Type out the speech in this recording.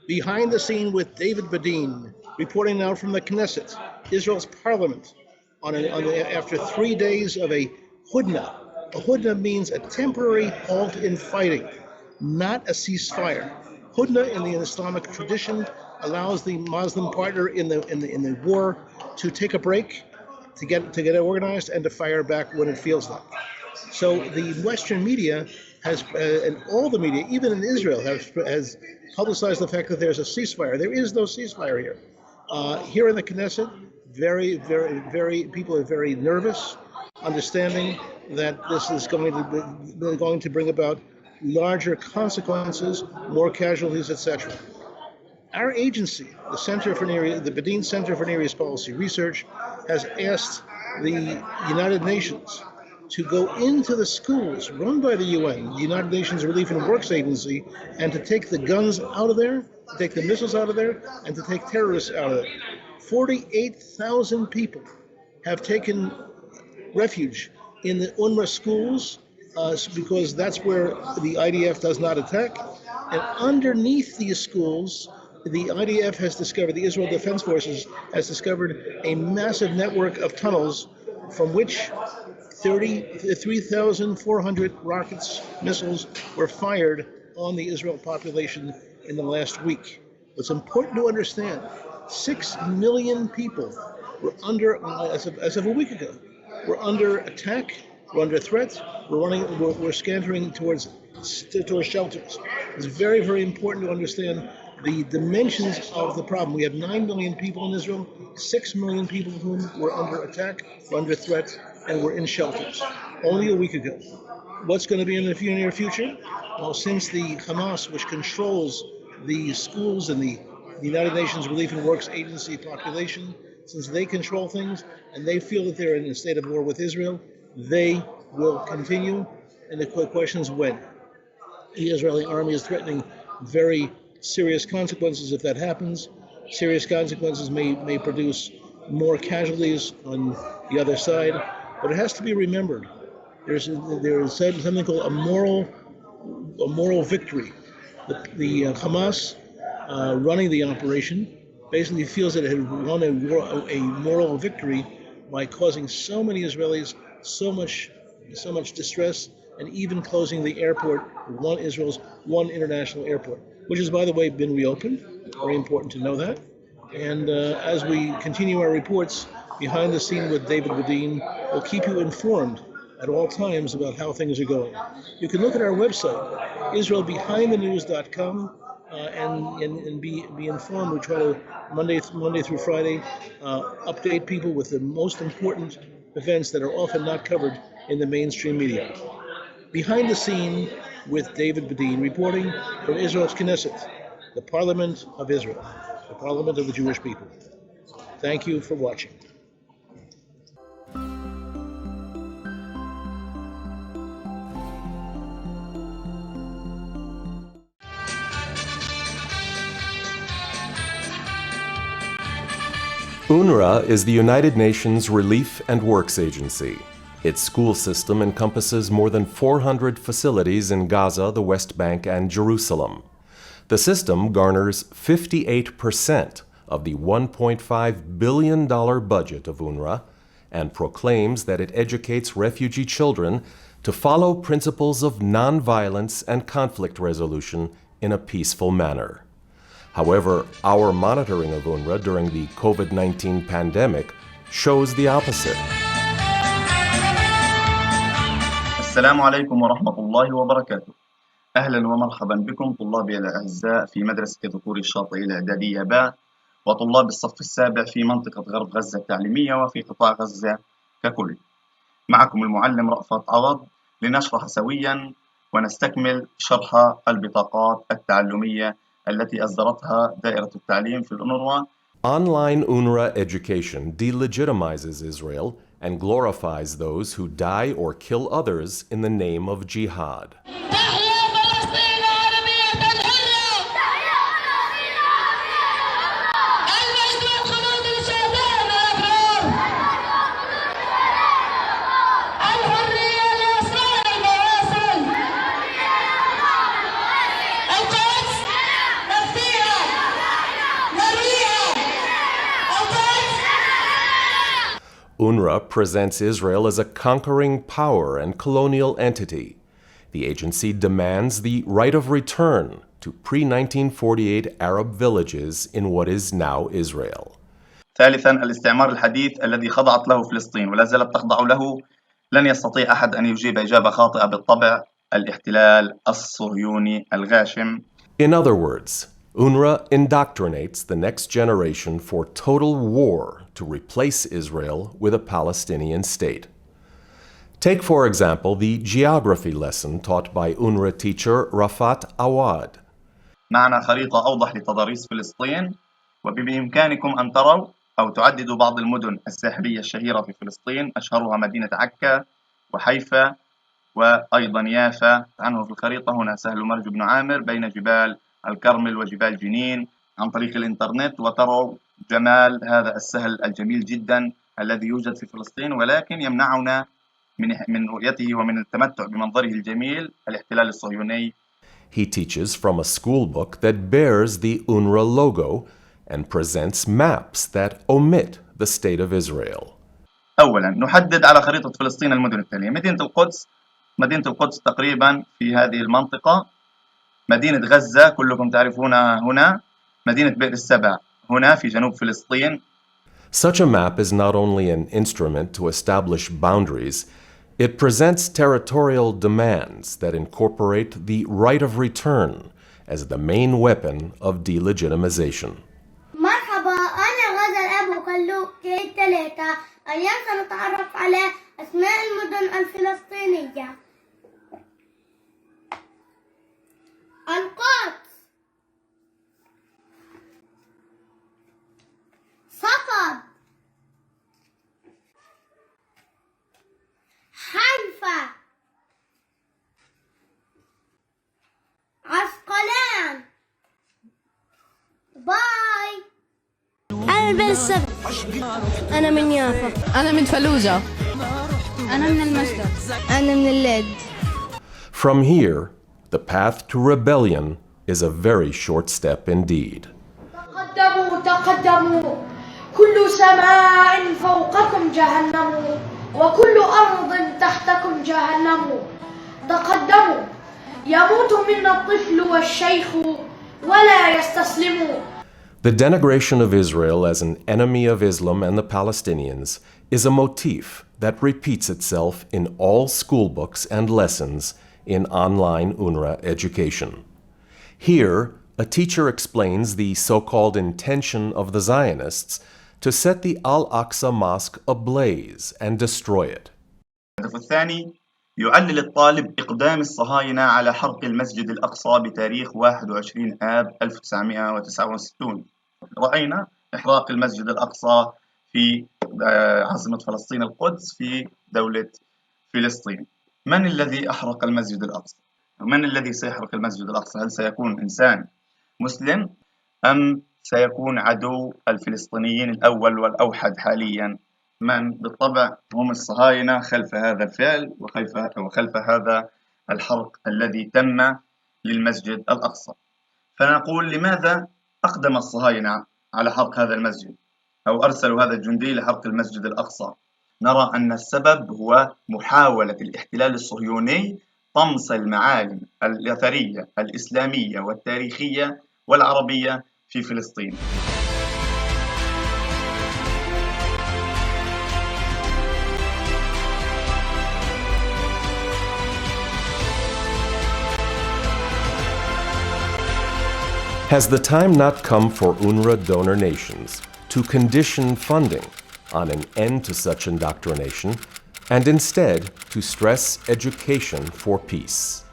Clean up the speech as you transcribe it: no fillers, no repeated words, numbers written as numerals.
Behind the scene with David Badin, reporting now from the Knesset, Israel's parliament, after 3 days of a HUDNA. A HUDNA means a temporary halt in fighting, not a ceasefire. HUDNA in the Islamic tradition allows the Muslim partner in the war to take a break, to get organized, and to fire back when it feels like. So the Western media has, and all the media, even in Israel, has publicized the fact that there's a ceasefire. There is no ceasefire here. Here in the Knesset, people are very nervous, understanding that this is going to bring about larger consequences, more casualties, etc. Our agency, the Badin Center for Near East Policy Research, has asked the United Nations to go into the schools run by the UN, the United Nations Relief and Works Agency, and to take the guns out of there, to take the missiles out of there, and to take terrorists out of there. 48,000 people have taken refuge in the UNRWA schools because that's where the IDF does not attack. And underneath these schools, the IDF has discovered, the Israel Defense Forces has discovered a massive network of tunnels from which 3,400 rockets, missiles were fired on the Israel population in the last week. What's important to understand, 6 million people were under, as of a week ago, were under attack, were under threat, we're scattering towards shelters. It's very, very important to understand the dimensions of the problem. We have 9 million people in Israel, 6 million people of whom were under attack, were under threat, and were in shelters only a week ago. What's going to be in the near future? Well, since the Hamas, which controls the schools and the United Nations Relief and Works Agency population, since they control things and they feel that they're in a state of war with Israel, they will continue. And the question is when. The Israeli army is threatening very serious consequences if that happens. Serious consequences may produce more casualties on the other side. But it has to be remembered, there is something called a moral victory. The Hamas running the operation basically feels that it had won a moral victory by causing so many Israelis so much distress, and even closing the airport, Israel's one international airport, which has, by the way, been reopened. Very important to know that. And as we continue our reports behind the scene with David Badin, we'll keep you informed at all times about how things are going. You can look at our website, israelbehindthenews.com, and be informed. We try to, Monday through Friday, update people with the most important events that are often not covered in the mainstream media. Behind the scene with David Badin, reporting from Israel's Knesset, the Parliament of Israel, the Parliament of the Jewish people. Thank you for watching. UNRWA is the United Nations Relief and Works Agency. Its school system encompasses more than 400 facilities in Gaza, the West Bank, and Jerusalem. The system garners 58% of the $1.5 billion budget of UNRWA and proclaims that it educates refugee children to follow principles of nonviolence and conflict resolution in a peaceful manner. However, our monitoring of UNRWA during the COVID-19 pandemic shows the opposite. السلام عليكم ورحمة الله وبركاته. أهلا ومرحبا بكم طلابي الأعزاء في مدرسة ذكور الشاطئ الإعدادية باء وطلاب الصف السابع في منطقة غرب غزة التعليمية وفي قطاع غزة ككل. معكم المعلم رأفت عوض لنشرح سويا ونستكمل شرح البطاقات التعلمية التي أصدرتها دائرة التعليم في الأونروا. Online UNRWA education delegitimizes Israel and glorifies those who die or kill others in the name of jihad. UNRWA presents Israel as a conquering power and colonial entity. The agency demands the right of return to pre-1948 Arab villages in what is now Israel. ثالثا، الاستعمار الحديث الذي خضعت له فلسطين ولا زالت تخضع له، لن يستطيع أحد أن يجيب إجابة خاطئة بالطبع. الاحتلال الصهيوني الغاشم. In other words, UNRWA indoctrinates the next generation for total war to replace Israel with a Palestinian state. Take, for example, the geography lesson taught by UNRWA teacher Rafat Awad. معنا خريطة أوضح لتضاريس فلسطين، وبإمكانكم أن تروا أو تعددوا بعض المدن الساحلية الشهيرة في فلسطين، أشهرها مدينة عكا وحيفا وأيضا يافا. عنه في الخريطة هنا سهل مرج بن عامر بين جبال الكرمل وجبال جنين عن طريق الإنترنت، وتروا جمال هذا السهل الجميل جدا الذي يوجد في فلسطين، ولكن يمنعنا من رؤيته ومن التمتع بمنظره الجميل الاحتلال الصهيوني. He teaches from a school book that bears the UNRWA logo and presents maps that omit the state of Israel. أولا، نحدد على خريطة فلسطين المدن التالية: مدينة القدس تقريبا في هذه المنطقة، مدينة غزة كلكم تعرفونها هنا، مدينة بئر السبع هنا في جنوب فلسطين. Such a map is not only an instrument to establish boundaries, it presents territorial demands that incorporate the right of return as the main weapon of delegitimization. مرحبا، أنا غزل أبو كلوك كي 3. اليوم سنتعرف على أسماء المدن الفلسطينية. القدس، صفد، حيفا، عسقلان. باي. أنا من بئر السبع. أنا من يافا. أنا من فلوجة. أنا من المشرق. أنا من اللد. From here, the path to rebellion is a very short step indeed. تقدموا تقدموا، كل سماء فوقكم جهنم وكل أرض تحتكم جهنم. تقدموا، يموت منا الطفل والشيخ ولا يستسلموا. The denigration of Israel as an enemy of Islam and the Palestinians is a motif that repeats itself in all school books and lessons in online UNRWA education. Here, a teacher explains the so-called intention of the Zionists to set the Al-Aqsa Mosque ablaze and destroy it. الهدف الثاني، يعلل الطالب إقدام الصهاينة على حرق المسجد الأقصى بتاريخ 21 آب 1969. رأينا إحراق المسجد الأقصى في عاصمة فلسطين القدس في دولة فلسطين. من الذي أحرق المسجد الأقصى؟ من الذي سيحرق المسجد الأقصى؟ هل سيكون إنسان مسلم أم سيكون عدو الفلسطينيين الأول والأوحد حاليا؟ من؟ بالطبع هم الصهاينة خلف هذا الفعل وخلف هذا الحرق الذي تم للمسجد الأقصى. فنقول لماذا أقدم الصهاينة على حرق هذا المسجد أو أرسلوا هذا الجندي لحرق المسجد الأقصى؟ نرى أن السبب هو محاولة الاحتلال الصهيوني طمس المعالم الأثرية الإسلامية والتاريخية والعربية في فلسطين. Has the time not come for UNRWA donor nations to condition funding on an end to such indoctrination and instead to stress education for peace?